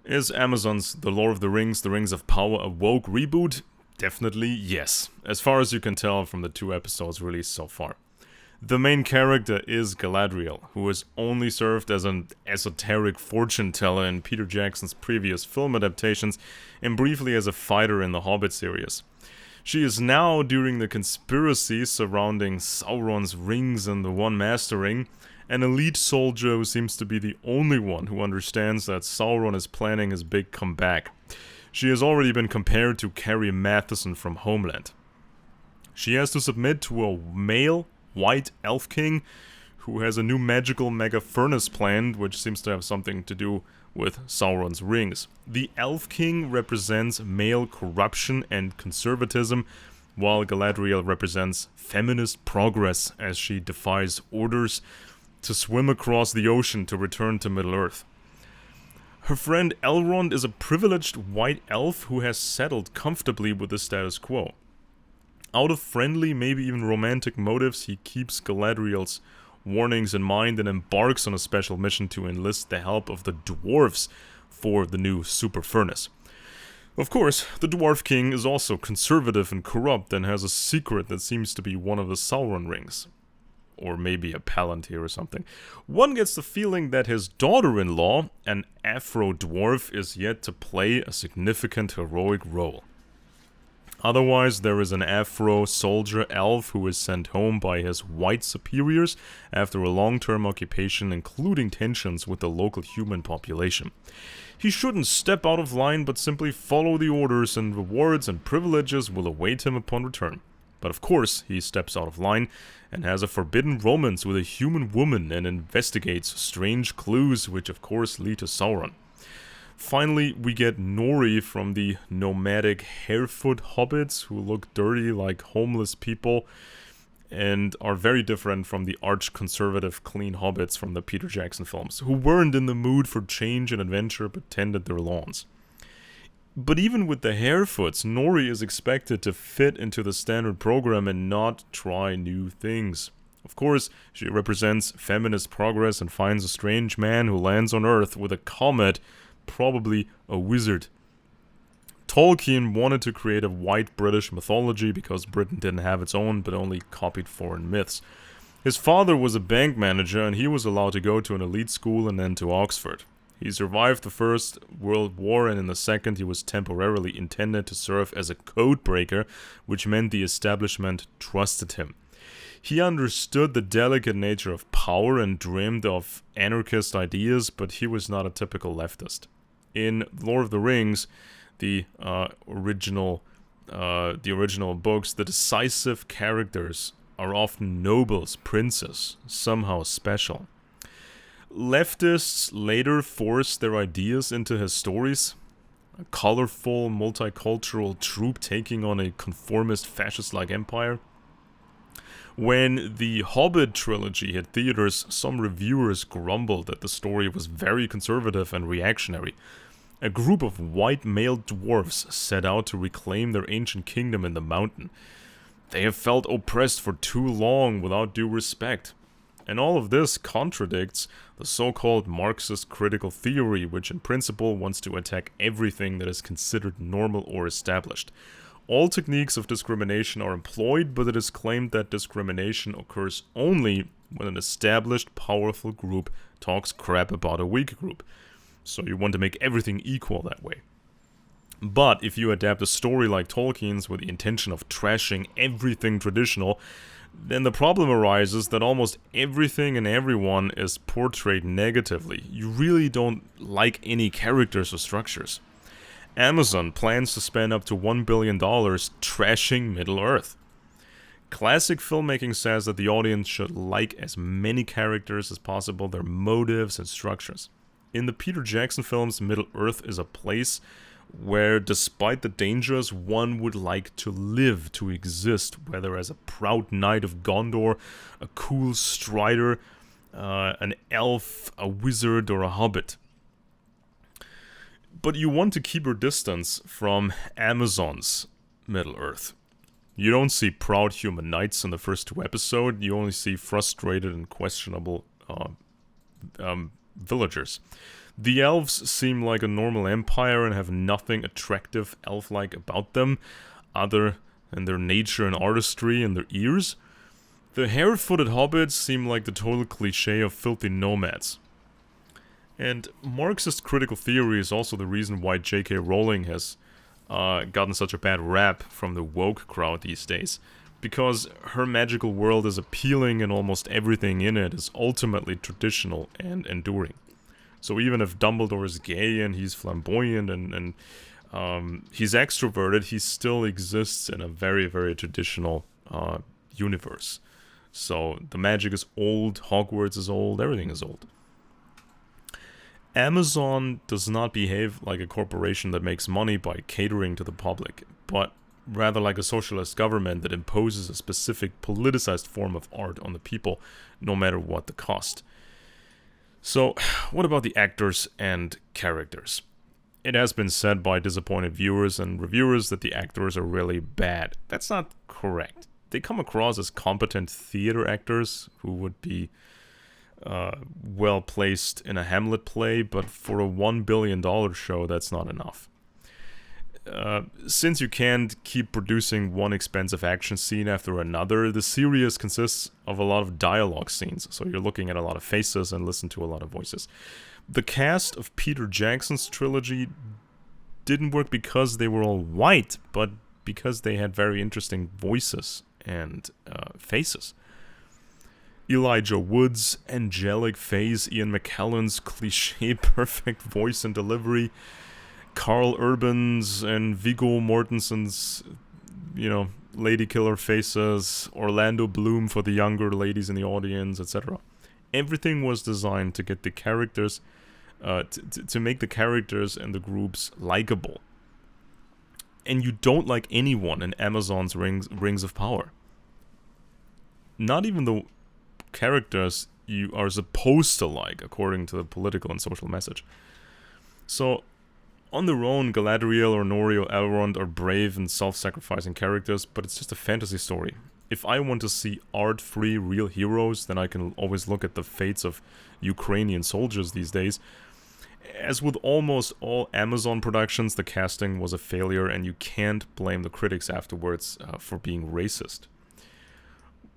Is Amazon's The Lord of the Rings of Power a woke reboot? Definitely yes, as far as you can tell from the 2 episodes released so far. The main character is Galadriel, who has only served as an esoteric fortune teller in Peter Jackson's previous film adaptations and briefly as a fighter in the Hobbit series. She is now, during the conspiracy surrounding Sauron's rings and the One Master Ring, an elite soldier who seems to be the only one who understands that Sauron is planning his big comeback. She has already been compared to Carrie Mathison from Homeland. She has to submit to a male, white elf king who has a new magical mega furnace planned, which seems to have something to do with Sauron's rings. The elf king represents male corruption and conservatism, while Galadriel represents feminist progress as she defies orders to swim across the ocean to return to Middle-earth. Her friend Elrond is a privileged white elf who has settled comfortably with the status quo. Out of friendly, maybe even romantic motives, he keeps Galadriel's warnings in mind and embarks on a special mission to enlist the help of the dwarves for the new super furnace. Of course, the Dwarf King is also conservative and corrupt and has a secret that seems to be one of the Sauron rings. Or maybe a Palantir or something. One gets the feeling that his daughter-in-law, an Afro-dwarf, is yet to play a significant heroic role. Otherwise, there is an Afro-soldier elf who is sent home by his white superiors after a long-term occupation, including tensions with the local human population. He shouldn't step out of line, but simply follow the orders, and rewards and privileges will await him upon return. But of course, he steps out of line and has a forbidden romance with a human woman and investigates strange clues which of course lead to Sauron. Finally, we get Nori from the nomadic Harefoot hobbits who look dirty like homeless people and are very different from the arch-conservative clean hobbits from the Peter Jackson films, who weren't in the mood for change and adventure but tended their lawns. But even with the Harefoots, Nori is expected to fit into the standard program and not try new things. Of course, she represents feminist progress and finds a strange man who lands on Earth with a comet, probably a wizard. Tolkien wanted to create a white British mythology because Britain didn't have its own but only copied foreign myths. His father was a bank manager and he was allowed to go to an elite school and then to Oxford. He survived the First World War, and in the Second he was temporarily intended to serve as a code breaker, which meant the establishment trusted him. He understood the delicate nature of power and dreamed of anarchist ideas, but he was not a typical leftist. In Lord of the Rings, the original books, the decisive characters are often nobles, princes, somehow special. Leftists later forced their ideas into his stories. A colorful, multicultural troop taking on a conformist fascist-like empire. When the Hobbit trilogy hit theaters, some reviewers grumbled that the story was very conservative and reactionary. A group of white male dwarfs set out to reclaim their ancient kingdom in the mountain. They have felt oppressed for too long without due respect. And all of this contradicts the so-called Marxist critical theory, which in principle wants to attack everything that is considered normal or established. All techniques of discrimination are employed, but it is claimed that discrimination occurs only when an established, powerful group talks crap about a weak group. So you want to make everything equal that way. But if you adapt a story like Tolkien's with the intention of trashing everything traditional, then the problem arises that almost everything and everyone is portrayed negatively. You really don't like any characters or structures. Amazon plans to spend up to $1 billion trashing Middle-earth. Classic filmmaking says that the audience should like as many characters as possible, their motives and structures. In the Peter Jackson films, Middle-earth is a place where, despite the dangers, one would like to live, to exist, whether as a proud knight of Gondor, a cool strider, an elf, a wizard, or a hobbit. But you want to keep your distance from Amazon's Middle-earth. You don't see proud human knights in the first 2 episodes, you only see frustrated and questionable villagers. The elves seem like a normal empire and have nothing attractive elf-like about them, other than their nature and artistry and their ears. The hare-footed hobbits seem like the total cliché of filthy nomads. And Marxist critical theory is also the reason why J.K. Rowling has gotten such a bad rap from the woke crowd these days. Because her magical world is appealing and almost everything in it is ultimately traditional and enduring. So even if Dumbledore is gay and he's flamboyant and he's extroverted, he still exists in a very, very traditional universe. So the magic is old, Hogwarts is old, everything is old. Amazon does not behave like a corporation that makes money by catering to the public, but rather like a socialist government that imposes a specific politicized form of art on the people, no matter what the cost. So, what about the actors and characters? It has been said by disappointed viewers and reviewers that the actors are really bad. That's not correct. They come across as competent theater actors who would be well placed in a Hamlet play, but for a $1 billion show, that's not enough. Since you can't keep producing one expensive action scene after another, the series consists of a lot of dialogue scenes, so you're looking at a lot of faces and listen to a lot of voices. The cast of Peter Jackson's trilogy didn't work because they were all white, but because they had very interesting voices and faces. Elijah Wood's angelic face, Ian McKellen's cliche-perfect voice and delivery, Carl Urban's and Viggo Mortensen's, lady killer faces, Orlando Bloom for the younger ladies in the audience, etc. Everything was designed to get the characters, to make the characters and the groups likable. And you don't like anyone in Amazon's Rings of Power. Not even the characters you are supposed to like, according to the political and social message. So, on their own, Galadriel or Nori or Elrond are brave and self-sacrificing characters, but it's just a fantasy story. If I want to see art-free real heroes, then I can always look at the fates of Ukrainian soldiers these days. As with almost all Amazon productions, the casting was a failure, and you can't blame the critics afterwards for being racist.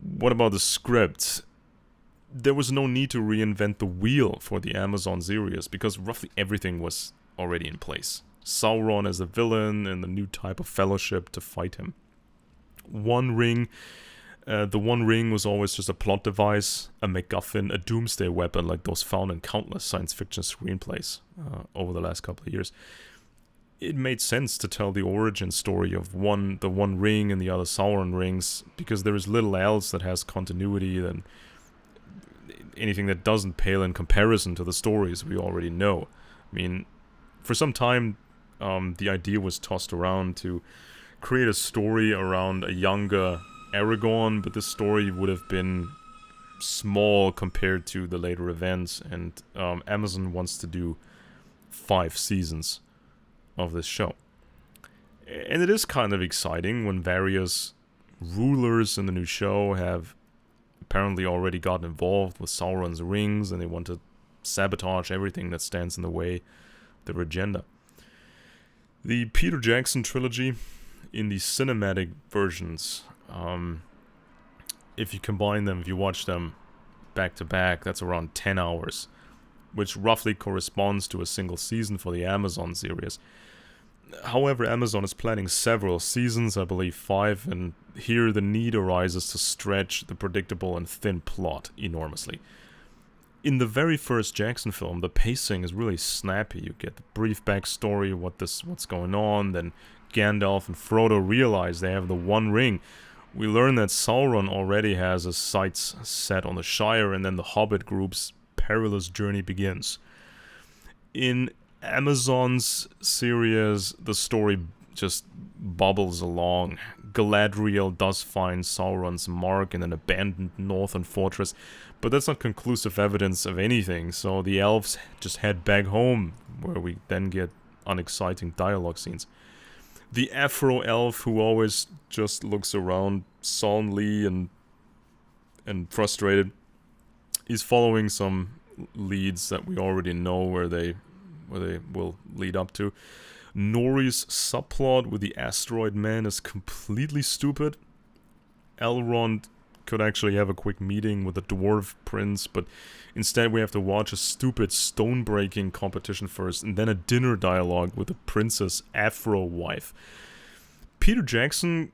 What about the script? There was no need to reinvent the wheel for the Amazon series, because roughly everything was already in place. Sauron as a villain and the new type of fellowship to fight him. One Ring. The One Ring was always just a plot device, a MacGuffin, a doomsday weapon like those found in countless science fiction screenplays over the last couple of years. It made sense to tell the origin story of the One Ring and the other Sauron rings, because there is little else that has continuity than anything that doesn't pale in comparison to the stories we already know. I mean, for some time, the idea was tossed around to create a story around a younger Aragorn, but this story would have been small compared to the later events, and Amazon wants to do 5 seasons of this show. And it is kind of exciting when various rulers in the new show have apparently already gotten involved with Sauron's rings, and they want to sabotage everything that stands in the way of their agenda. The Peter Jackson trilogy, in the cinematic versions, if you combine them, if you watch them back to back, that's around 10 hours, which roughly corresponds to a single season for the Amazon series. However, Amazon is planning several seasons, I believe 5, and here the need arises to stretch the predictable and thin plot enormously. In the very first Jackson film, the pacing is really snappy. You get the brief backstory of what's going on, then Gandalf and Frodo realize they have the One Ring. We learn that Sauron already has his sights set on the Shire, and then the Hobbit group's perilous journey begins. In Amazon's series, the story just bubbles along. Galadriel does find Sauron's mark in an abandoned northern fortress, but that's not conclusive evidence of anything, so the elves just head back home, where we then get unexciting dialogue scenes. The Afro elf, who always just looks around sullenly and frustrated, is following some leads that we already know, where they where they will lead up to. Nori's subplot with the asteroid man is completely stupid. Elrond could actually have a quick meeting with the dwarf prince, but instead we have to watch a stupid stone-breaking competition first, and then a dinner dialogue with the princess Afro wife. Peter Jackson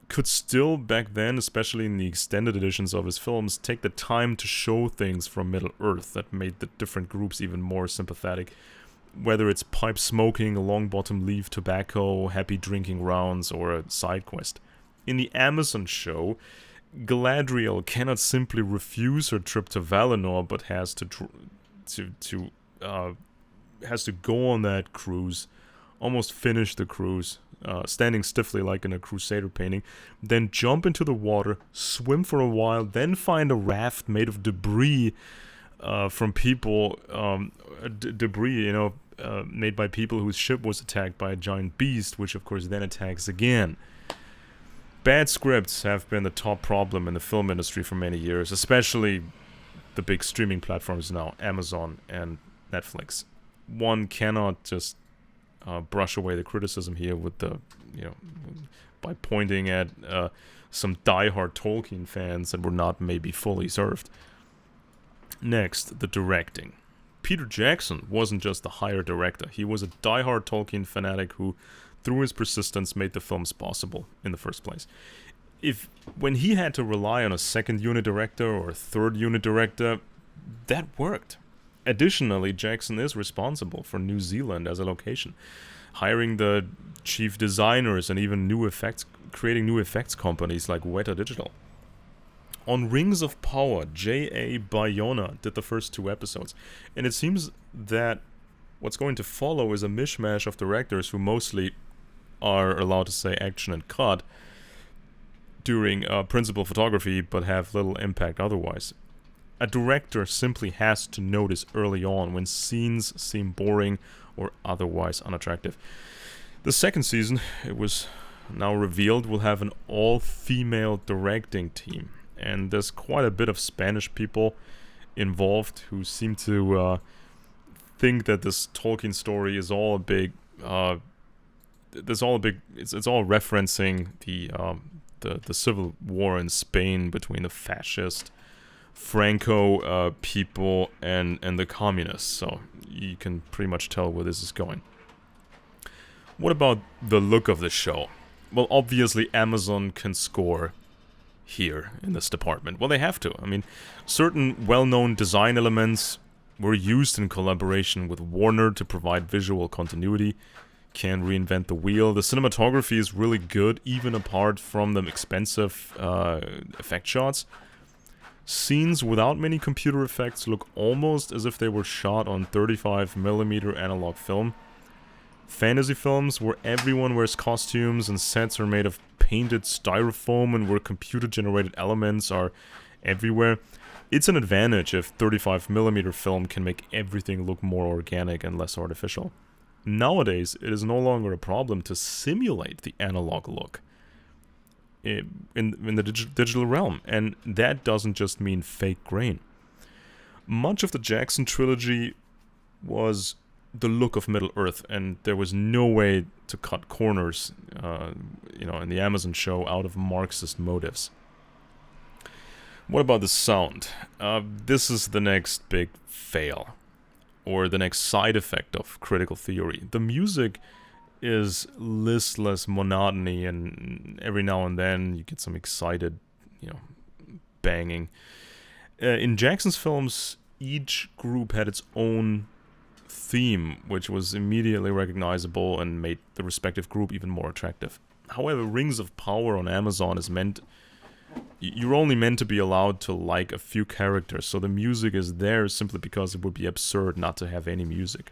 could still, back then, especially in the extended editions of his films, take the time to show things from Middle-earth that made the different groups even more sympathetic. Whether it's pipe smoking, a long bottom leaf tobacco, happy drinking rounds, or a side quest. In the Amazon show, Galadriel cannot simply refuse her trip to Valinor, but has to go on that cruise, almost finish the cruise, standing stiffly like in a Crusader painting, then jump into the water, swim for a while, then find a raft made of debris from people, debris, made by people whose ship was attacked by a giant beast, which of course then attacks again. Bad scripts have been the top problem in the film industry for many years, especially the big streaming platforms now, Amazon and Netflix. One cannot just brush away the criticism here with by pointing at some diehard Tolkien fans that were not maybe fully served. Next, the directing. Peter Jackson wasn't just a hired director. He was a diehard Tolkien fanatic who, through his persistence, made the films possible in the first place. When he had to rely on a second unit director or a third unit director, that worked. Additionally, Jackson is responsible for New Zealand as a location, hiring the chief designers and even creating new effects companies like Weta Digital. On Rings of Power, J.A. Bayona did the first 2 episodes, and it seems that what's going to follow is a mishmash of directors who mostly are allowed to say action and cut during principal photography, but have little impact otherwise. A director simply has to notice early on when scenes seem boring or otherwise unattractive. The second season, it was now revealed, will have an all-female directing team, and there's quite a bit of Spanish people involved who seem to think that this Tolkien story is all a big. It's all referencing the civil war in Spain between the fascist Franco people and the communists. So you can pretty much tell where this is going. What about the look of the show? Well, obviously Amazon can score here in this department. Well, they have to. I mean, certain well-known design elements were used in collaboration with Warner to provide visual continuity. Can reinvent the wheel. The cinematography is really good, even apart from the expensive effect shots. Scenes without many computer effects look almost as if they were shot on 35mm analog film. Fantasy films where everyone wears costumes and sets are made of painted styrofoam and where computer-generated elements are everywhere. It's an advantage if 35mm film can make everything look more organic and less artificial. Nowadays, it is no longer a problem to simulate the analog look in the digital realm, and that doesn't just mean fake grain. Much of the Jackson trilogy was the look of Middle-earth, and there was no way to cut corners, in the Amazon show out of Marxist motives. What about the sound? This is the next big fail, or the next side effect of critical theory. The music is listless monotony, and every now and then you get some excited, banging. In Jackson's films, each group had its own theme, which was immediately recognizable and made the respective group even more attractive. However, Rings of Power on Amazon is you're only meant to be allowed to like a few characters, so the music is there simply because it would be absurd not to have any music.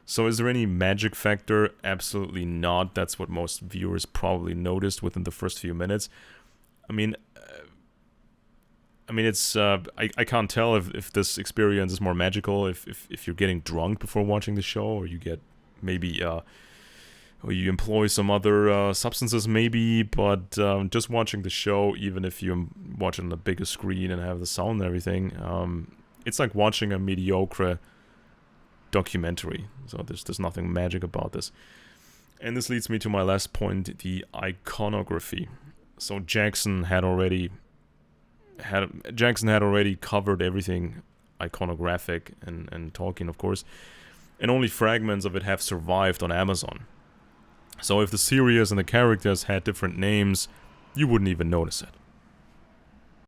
So is there any magic factor? Absolutely not. That's what most viewers probably noticed within the first few minutes. It's I can't tell if this experience is more magical if you're getting drunk before watching the show, or you get maybe or you employ some other substances maybe, but just watching the show, even if you watch it on a bigger screen and have the sound and everything, it's like watching a mediocre documentary. So there's nothing magic about this. And this leads me to my last point, the iconography. So Jackson had already covered everything iconographic and Tolkien, of course, and only fragments of it have survived on Amazon. So if the series and the characters had different names, you wouldn't even notice it.